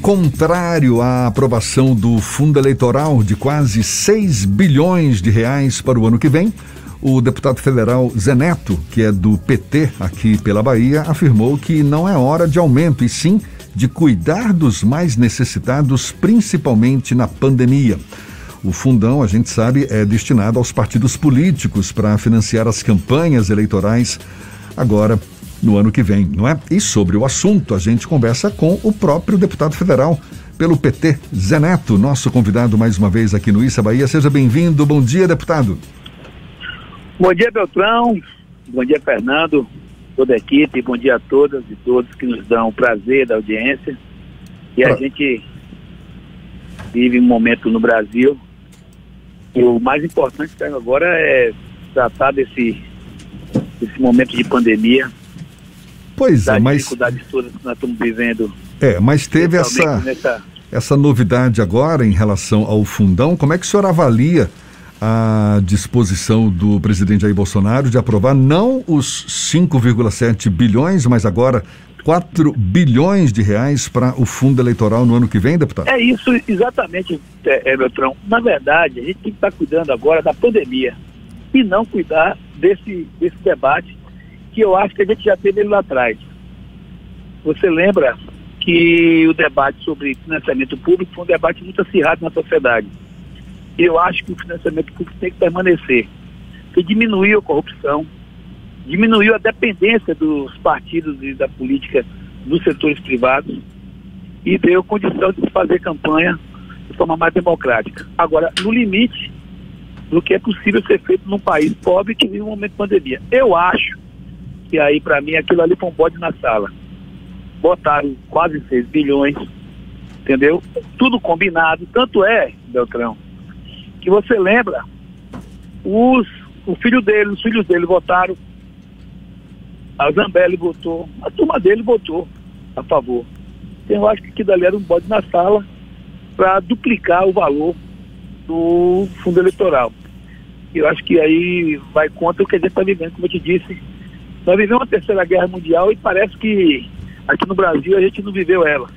Contrário à aprovação do fundo eleitoral de quase 6 bilhões de reais para o ano que vem, o deputado federal Zé Neto, que é do PT aqui pela Bahia, afirmou que não é hora de aumento, e sim de cuidar dos mais necessitados, principalmente na pandemia. O fundão, a gente sabe, é destinado aos partidos políticos para financiar as campanhas eleitorais agora no ano que vem, não é? E sobre o assunto, a gente conversa com o próprio deputado federal pelo PT, Zé Neto, nosso convidado mais uma vez aqui no Issa Bahia. Seja bem-vindo. Bom dia, deputado. Bom dia, Beltrão. Bom dia, Fernando, toda a equipe. Bom dia a todas e todos que nos dão o prazer da audiência. E a gente vive um momento no Brasil e o mais importante agora é tratar desse momento de pandemia. Pois é, mas... dificuldades todas que nós estamos vivendo. Mas teve essa novidade agora em relação ao fundão. Como é que o senhor avalia a disposição do presidente Jair Bolsonaro de aprovar não os 5,7 bilhões, mas agora 4 bilhões de reais para o fundo eleitoral no ano que vem, deputado? É isso, exatamente, Beltrão. Na verdade, a gente tem que estar cuidando agora da pandemia e não cuidar desse debate que eu acho que a gente já teve ele lá atrás. Você lembra que o debate sobre financiamento público foi um debate muito acirrado na sociedade. Eu acho que o financiamento público tem que permanecer, porque diminuiu a corrupção, diminuiu a dependência dos partidos e da política dos setores privados e deu condição de fazer campanha de forma mais democrática. Agora, no limite do que é possível ser feito num país pobre que vive um momento de pandemia. Eu acho que aí, para mim, aquilo ali foi um bode na sala. Botaram quase 6 bilhões, entendeu? Tudo combinado. Tanto é, Beltrão, que você lembra, os filhos dele votaram, a Zambelli votou, a turma dele votou a favor. Então eu acho que aquilo ali era um bode na sala para duplicar o valor do fundo eleitoral. Eu acho que aí vai contra o que a gente está vivendo, como eu te disse. Nós vivemos uma terceira guerra mundial e parece que aqui no Brasil a gente não viveu ela.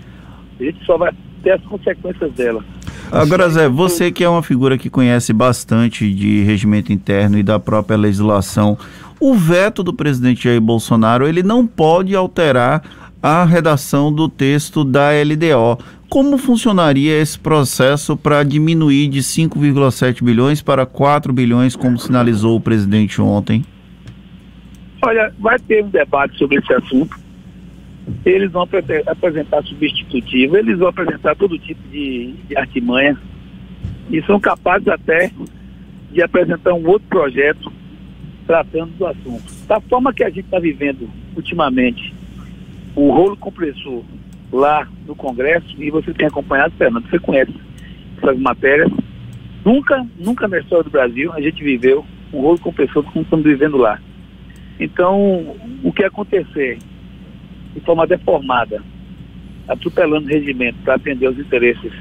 A gente só vai ter as consequências dela. Agora, Zé, você que é uma figura que conhece bastante de regimento interno e da própria legislação, o veto do presidente Jair Bolsonaro, ele não pode alterar a redação do texto da LDO. Como funcionaria esse processo para diminuir de 5,7 bilhões para 4 bilhões, como sinalizou o presidente ontem? Olha, vai ter um debate sobre esse assunto. Eles vão apresentar substitutivo, eles vão apresentar todo tipo de artimanha e são capazes até de apresentar um outro projeto tratando do assunto. Da forma que a gente está vivendo ultimamente, o rolo compressor lá no Congresso, e você tem acompanhado, Fernando, você conhece essas matérias, nunca na história do Brasil a gente viveu um rolo compressor como estamos vivendo lá. Então, o que acontecer de forma deformada, atropelando o regimento para atender os interesses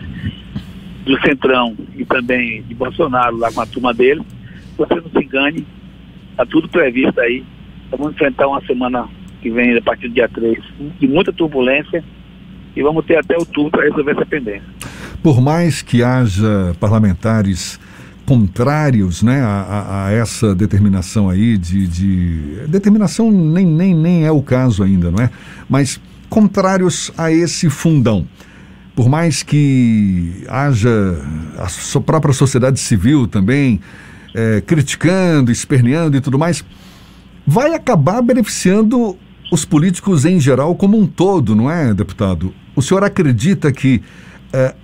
do Centrão e também de Bolsonaro lá com a turma dele, você não se engane, está tudo previsto aí. Vamos enfrentar uma semana que vem, a partir do dia 3, de muita turbulência, e vamos ter até outubro para resolver essa pendência. Por mais que haja parlamentares contrários, né, a essa determinação aí determinação nem é o caso ainda, não é? Mas contrários a esse fundão, por mais que haja a sua própria sociedade civil também criticando, esperneando e tudo mais, vai acabar beneficiando os políticos em geral como um todo, não é, deputado? O senhor acredita que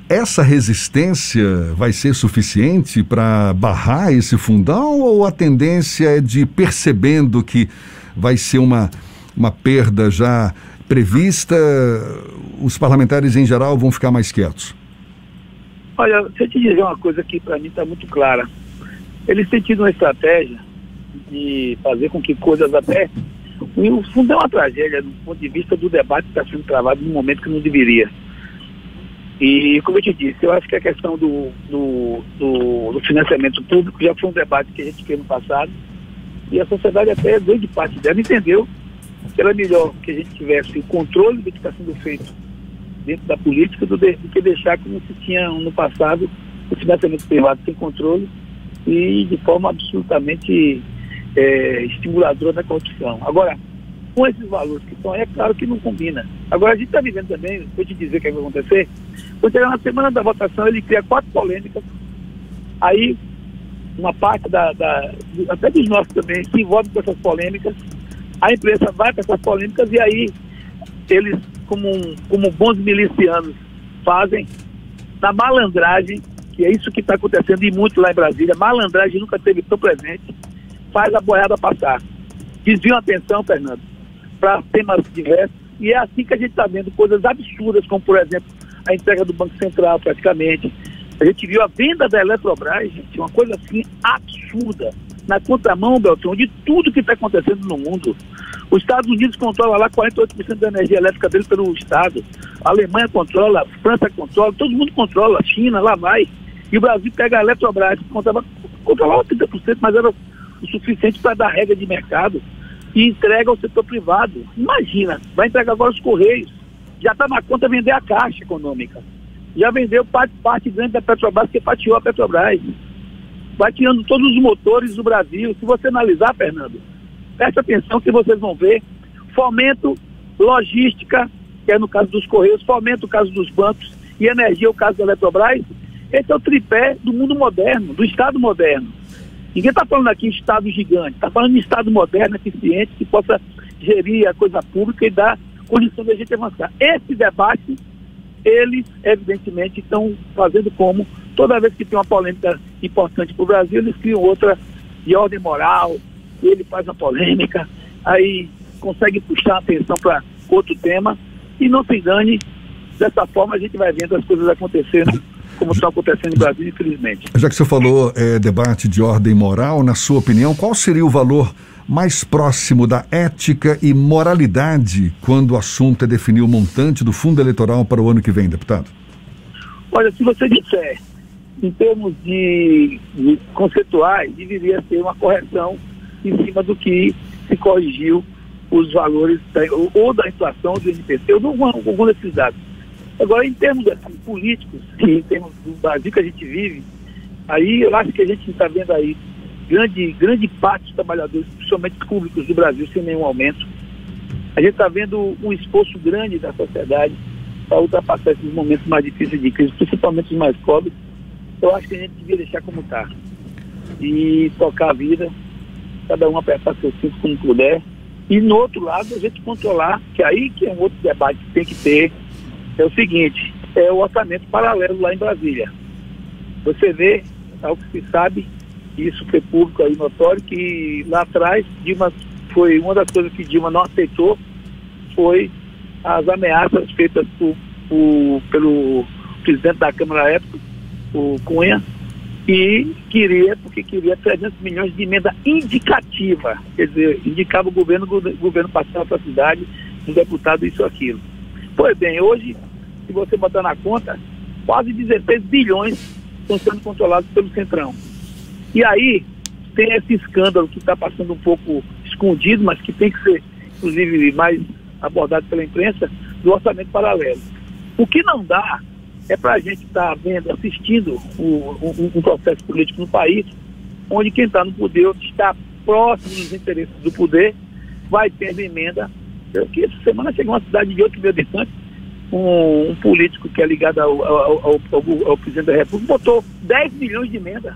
essa resistência vai ser suficiente para barrar esse fundão, ou a tendência é de, percebendo que vai ser uma perda já prevista, os parlamentares em geral vão ficar mais quietos? Olha, deixa eu te dizer uma coisa que para mim está muito clara. Eles têm tido uma estratégia de fazer com que coisas até... O fundo é uma tragédia do ponto de vista do debate que está sendo travado num momento que não deveria. E, como eu te disse, eu acho que a questão do financiamento público já foi um debate que a gente fez no passado, e a sociedade, até grande parte dela, entendeu que era melhor que a gente tivesse o controle do que está sendo feito dentro da política do que deixar como se tinha no passado o financiamento privado sem controle e de forma absolutamente estimuladora da corrupção. Agora, com esses valores que estão aí, é claro que não combina. Agora, a gente está vivendo também, vou te dizer o que vai acontecer, quando chegar na semana da votação, ele cria 4 polêmicas, aí uma parte até dos nossos também se envolve com essas polêmicas, a imprensa vai para essas polêmicas e aí eles, como bons milicianos, fazem na malandragem, que é isso que está acontecendo e muito lá em Brasília, malandragem nunca esteve tão presente, faz a boiada passar. Desviam a atenção, Fernando, para temas diversos, e é assim que a gente está vendo coisas absurdas, como, por exemplo, a entrega do Banco Central, praticamente. A gente viu a venda da Eletrobras, gente, uma coisa assim absurda, na contramão, Beltrão, de tudo que está acontecendo no mundo. Os Estados Unidos controlam lá 48% da energia elétrica dele pelo Estado, a Alemanha controla, a França controla, todo mundo controla, a China, lá vai. E o Brasil pega a Eletrobras, controlava 30%, mas era o suficiente para dar regra de mercado, e entrega ao setor privado. Imagina, vai entregar agora os Correios, já está na conta vender a Caixa Econômica, já vendeu parte grande da Petrobras, que fatiou a Petrobras, vai tirando todos os motores do Brasil. Se você analisar, Fernando, presta atenção que vocês vão ver, fomento, logística, que é no caso dos Correios, fomento, o caso dos bancos, e energia, o caso da Eletrobras. Esse é o tripé do mundo moderno, do Estado moderno. Ninguém está falando aqui em Estado gigante, está falando em Estado moderno, eficiente, que possa gerir a coisa pública e dar condição de a gente avançar. Esse debate, eles, evidentemente, estão fazendo como, toda vez que tem uma polêmica importante para o Brasil, eles criam outra de ordem moral, ele faz uma polêmica, aí consegue puxar a atenção para outro tema, e não se engane, dessa forma a gente vai vendo as coisas acontecendo como estão acontecendo no Brasil, infelizmente. Já que você falou debate de ordem moral, na sua opinião, qual seria o valor mais próximo da ética e moralidade quando o assunto é definir o montante do fundo eleitoral para o ano que vem, deputado? Olha, se você disser em termos de conceituais, deveria ser uma correção em cima do que se corrigiu os valores ou da inflação, ou do INPC, ou algum desses dados. Agora, em termos assim, políticos, em termos do Brasil que a gente vive, aí eu acho que a gente está vendo aí grande parte dos trabalhadores, principalmente públicos do Brasil, sem nenhum aumento. A gente está vendo um esforço grande da sociedade para ultrapassar esses momentos mais difíceis de crise, principalmente os mais pobres. Eu acho que a gente devia deixar como está e tocar a vida, cada um apertar seu cinto como puder, e no outro lado a gente controlar, que aí que é um outro debate que tem que ter, é o seguinte, é o orçamento paralelo lá em Brasília. Você vê, ao que se sabe, isso foi público aí notório, que lá atrás Dilma foi uma das coisas que Dilma não aceitou, foi as ameaças feitas pelo presidente da Câmara à época, o Cunha, porque queria 300 milhões de emenda indicativa, quer dizer, indicava o governo passava para a cidade, um deputado, isso ou aquilo. Pois bem, hoje, se você botar na conta, quase 16 bilhões estão sendo controlados pelo Centrão. E aí, tem esse escândalo que está passando um pouco escondido, mas que tem que ser, inclusive, mais abordado pela imprensa, do orçamento paralelo. O que não dá é para a gente estar assistindo um processo político no país, onde quem está no poder, ou está próximo dos interesses do poder, vai ter emenda. Que essa semana chegou uma cidade de 8 mil habitantes, um político que é ligado ao presidente da República, botou 10 milhões de emenda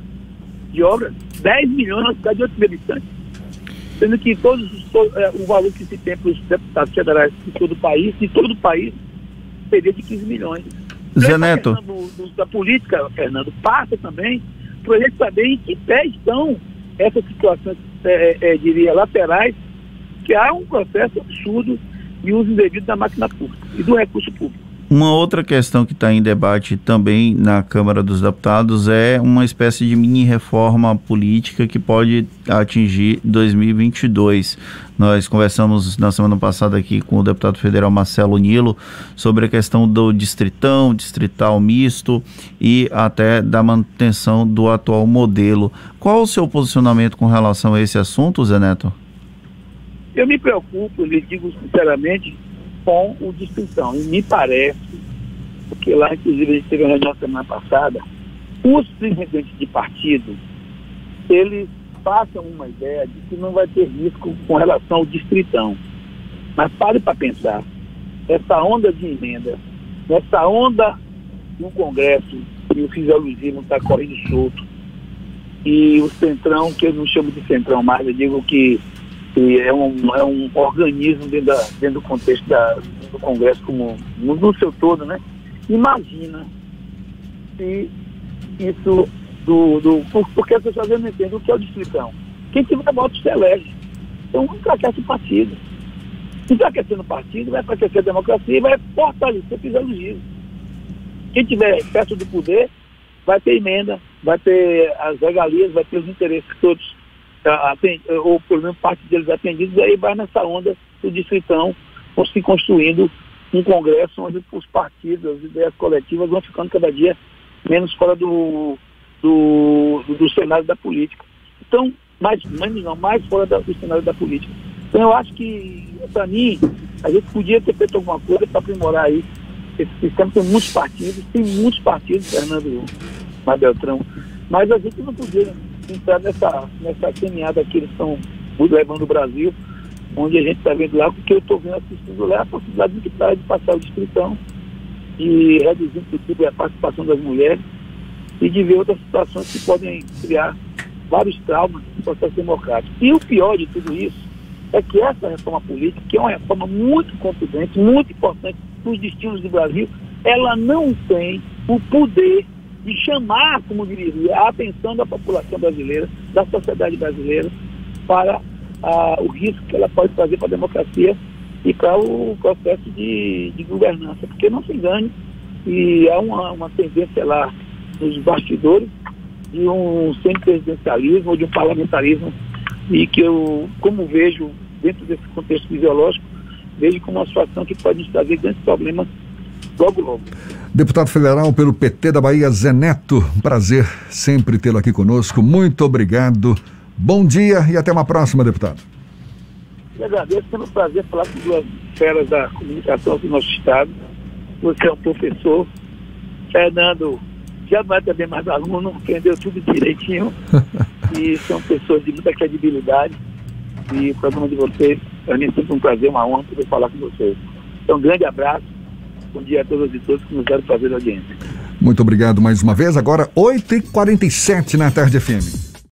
de obras, 10 milhões na cidade de 8 mil habitantes. Sendo que o valor que se tem para os deputados federais de todo o país, seria de 15 milhões. Zé Neto. Da política, Fernando, passa também para a gente saber em que pé estão essas situações, diria, laterais, que há um processo absurdo de uso indevido da máquina pública e do recurso público. Uma outra questão que está em debate também na Câmara dos Deputados é uma espécie de mini-reforma política que pode atingir 2022. Nós conversamos na semana passada aqui com o deputado federal Marcelo Nilo sobre a questão do distrital misto e até da manutenção do atual modelo. Qual o seu posicionamento com relação a esse assunto, Zé Neto? Eu me preocupo, lhe digo sinceramente, com o distritão. E me parece porque lá, inclusive, a gente teve uma reunião semana passada, os presidentes de partido, eles passam uma ideia de que não vai ter risco com relação ao distritão. Mas pare para pensar, essa onda de emenda, essa onda no Congresso, e o fisiologismo está correndo solto, e o Centrão, que eu não chamo de Centrão mais, eu digo que é um organismo dentro do contexto do Congresso como no seu todo, né? Imagina se isso porque as pessoas não entendem o que é o distritão. Quem tiver voto se elege. Então enfraquece o partido. Enfraquecendo o partido, vai enfraquecer a democracia e vai fortalecer o fisiologismo. Quem tiver perto do poder vai ter emenda, vai ter as regalias, vai ter os interesses todos, ou pelo menos parte deles atendidos, e aí vai nessa onda do distritão, se construindo um Congresso onde os partidos, as ideias coletivas vão ficando cada dia menos fora do cenário da política. Então, mais fora do cenário da política. Então, eu acho que, para mim, a gente podia ter feito alguma coisa para aprimorar aí esse sistema. Tem muitos partidos, Fernando Beltrão, mas a gente não podia entrar nessa caminhada que eles estão levando o Brasil, onde a gente está vendo lá, porque eu estou vendo assistindo lá a possibilidade de passar o distritão e reduzir, inclusive, a participação das mulheres e de ver outras situações que podem criar vários traumas no processo democrático. E o pior de tudo isso é que essa reforma política, que é uma reforma muito contundente, muito importante para os destinos do Brasil, ela não tem o poder de chamar, como diria, a atenção da população brasileira, da sociedade brasileira, para o risco que ela pode trazer para a democracia e para o processo de governança. Porque não se engane, e há uma tendência lá nos bastidores de um semipresidencialismo ou de um parlamentarismo, e que eu, como vejo dentro desse contexto fisiológico, vejo como uma situação que pode nos trazer grandes problemas logo. Deputado federal pelo PT da Bahia, Zé Neto, prazer sempre tê-lo aqui conosco. Muito obrigado. Bom dia e até uma próxima, deputado. Eu agradeço, é um prazer falar com duas feras da comunicação do nosso estado. Você é um professor, Fernando já não é também mais aluno, aprendeu tudo direitinho e são pessoas de muita credibilidade, e o programa de vocês, para mim é sempre um prazer, uma honra poder falar com vocês. Então, um grande abraço, bom dia a todas e todos que nos deram prazer da audiência. Muito obrigado mais uma vez, agora 8h47 na Tarde FM.